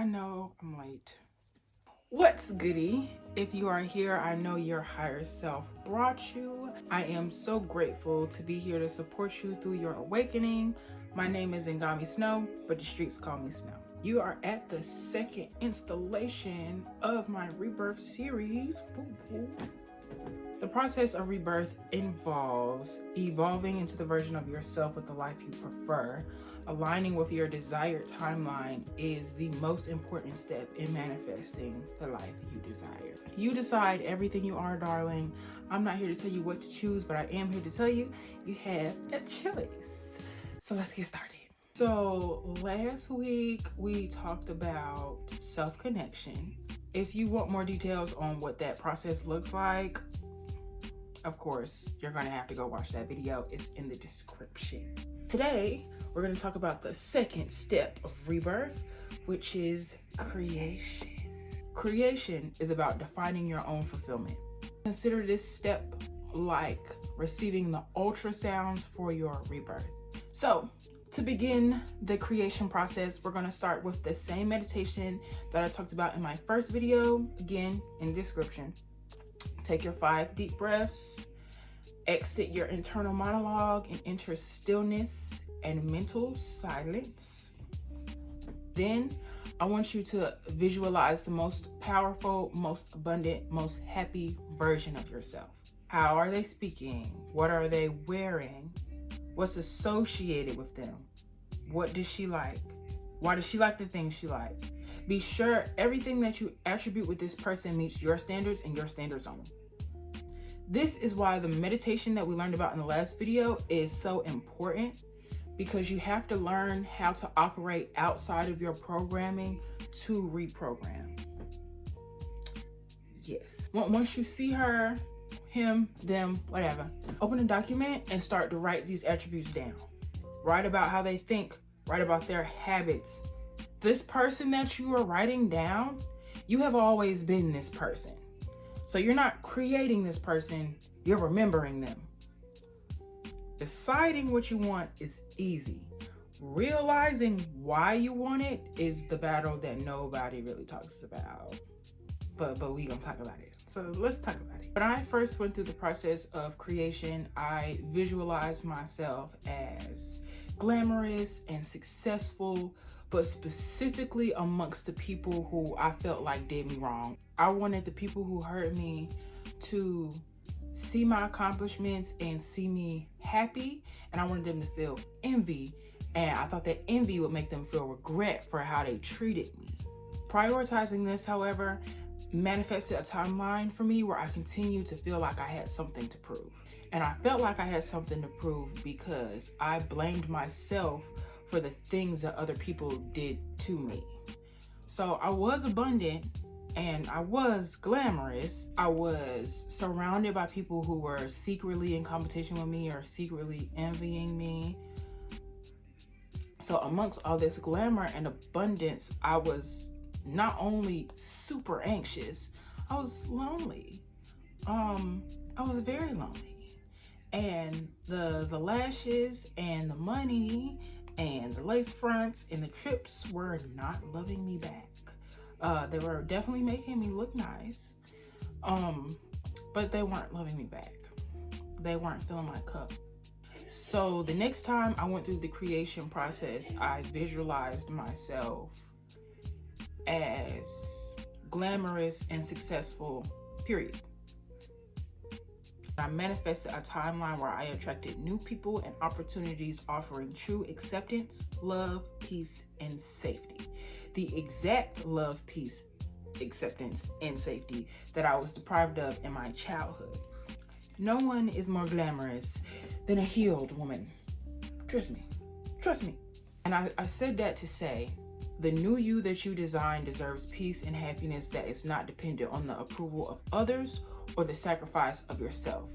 I know I'm late. What's goody? If you are here, I know your higher self brought you. I am so grateful to be here to support you through your awakening. My name is Ngami Snow, but the streets call me Snow. You are at the second installation of my rebirth series. The process of rebirth involves evolving into the version of yourself with the life you prefer. Aligning with your desired timeline is the most important step in manifesting the life you desire. You decide everything you are, darling. I'm not here to tell you what to choose, but I am here to tell you you have a choice. So let's get started. So last week we talked about self-connection. If you want more details on what that process looks like, of course, you're gonna have to go watch that video. It's in the description. Today, we're gonna talk about the second step of rebirth, which is creation. Creation is about defining your own fulfillment. Consider this step like receiving the ultrasounds for your rebirth. So, to begin the creation process, we're gonna start with the same meditation that I talked about in my first video, again, in the description. Take your 5 deep breaths, exit your internal monologue and enter stillness and mental silence. Then I want you to visualize the most powerful, most abundant, most happy version of yourself. How are they speaking? What are they wearing? What's associated with them? What does she like? Why does she like the things she likes? Be sure everything that you attribute with this person meets your standards and your standards only. This is why the meditation that we learned about in the last video is so important, because you have to learn how to operate outside of your programming to reprogram. Yes. Once you see her, him, them, whatever, open a document and start to write these attributes down. Write about how they think, write about their habits. This person that you are writing down, you have always been this person. So you're not creating this person, you're remembering them. Deciding what you want is easy. Realizing why you want it is the battle that nobody really talks about. But we gonna talk about it. So let's talk about it. When I first went through the process of creation, I visualized myself as glamorous and successful, but specifically amongst the people who I felt like did me wrong. I wanted the people who hurt me to see my accomplishments and see me happy, and I wanted them to feel envy, and I thought that envy would make them feel regret for how they treated me. Prioritizing this, however, manifested a timeline for me where I continued to feel like I had something to prove. And I felt like I had something to prove because I blamed myself for the things that other people did to me. So I was abundant and I was glamorous. I was surrounded by people who were secretly in competition with me or secretly envying me. So amongst all this glamour and abundance, I was not only super anxious, I was lonely. I was very lonely. And the lashes and the money and the lace fronts and the trips were not loving me back. They were definitely making me look nice, but they weren't loving me back. They weren't filling my cup. So the next time I went through the creation process, I visualized myself as glamorous and successful, period. I manifested a timeline where I attracted new people and opportunities offering true acceptance, love, peace, and safety. The exact love, peace, acceptance, and safety that I was deprived of in my childhood. No one is more glamorous than a healed woman. Trust me. Trust me. And I said that to say, the new you that you design deserves peace and happiness that is not dependent on the approval of others or the sacrifice of yourself.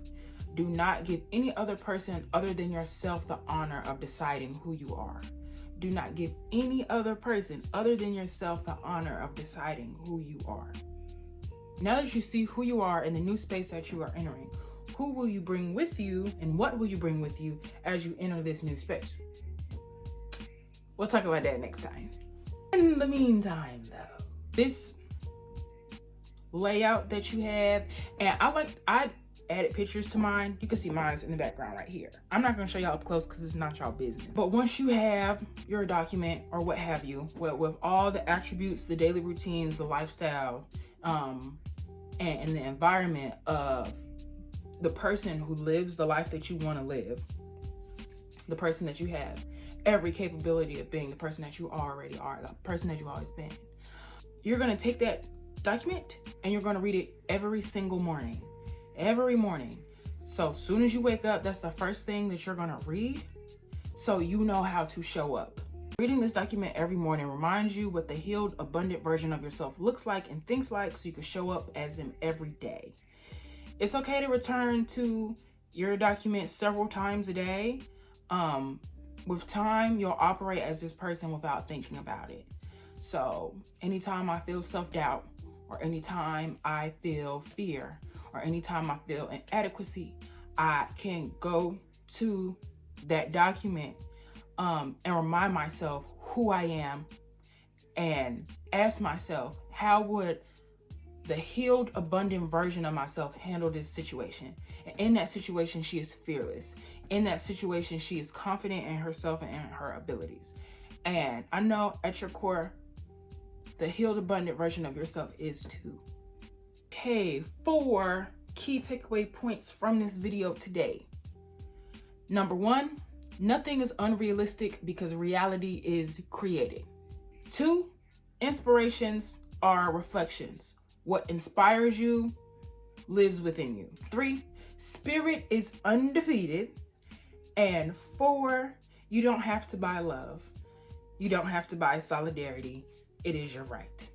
Do not give any other person other than yourself the honor of deciding who you are. Do not give any other person other than yourself the honor of deciding who you are. Now that you see who you are in the new space that you are entering, who will you bring with you and what will you bring with you as you enter this new space? We'll talk about that next time. In the meantime, though, this layout that you have, and I added pictures to mine. You can see mine's in the background right here. I'm not gonna show y'all up close because it's not y'all business. But once you have your document or what have you, with all the attributes, the daily routines, the lifestyle, and the environment of the person who lives the life that you want to live, the person that you have every capability of being the person that you already are, the person that you've always been, you're gonna take that document and you're gonna read it every single morning. Every morning. So as soon as you wake up, that's the first thing that you're gonna read, so you know how to show up. Reading this document every morning reminds you what the healed, abundant version of yourself looks like and thinks like, so you can show up as them every day. It's okay to return to your document several times a day. With time, you'll operate as this person without thinking about it. So anytime I feel self-doubt, or anytime I feel fear, or anytime I feel inadequacy, I can go to that document and remind myself who I am and ask myself, how would the healed, abundant version of myself handle this situation? And in that situation, she is fearless. In that situation, she is confident in herself and in her abilities. And I know at your core, the healed, abundant version of yourself is too. Okay, 4 key takeaway points from this video today. Number 1, nothing is unrealistic because reality is created. 2, inspirations are reflections. What inspires you lives within you. 3, spirit is undefeated. And 4, you don't have to buy love. You don't have to buy solidarity. It is your right.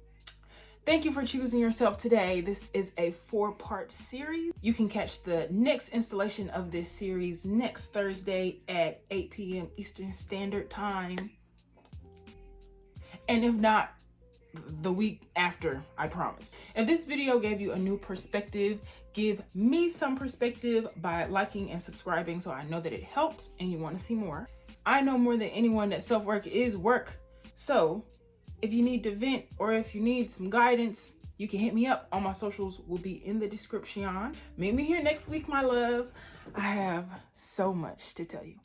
Thank you for choosing yourself today. This is a 4-part series. You can catch the next installation of this series next Thursday at 8 p.m. Eastern Standard Time. And if not, the week after, I promise. If this video gave you a new perspective, give me some perspective by liking and subscribing so I know that it helps and you want to see more. I know more than anyone that self-work is work. So if you need to vent or if you need some guidance, you can hit me up. All my socials will be in the description. Meet me here next week, my love. I have so much to tell you.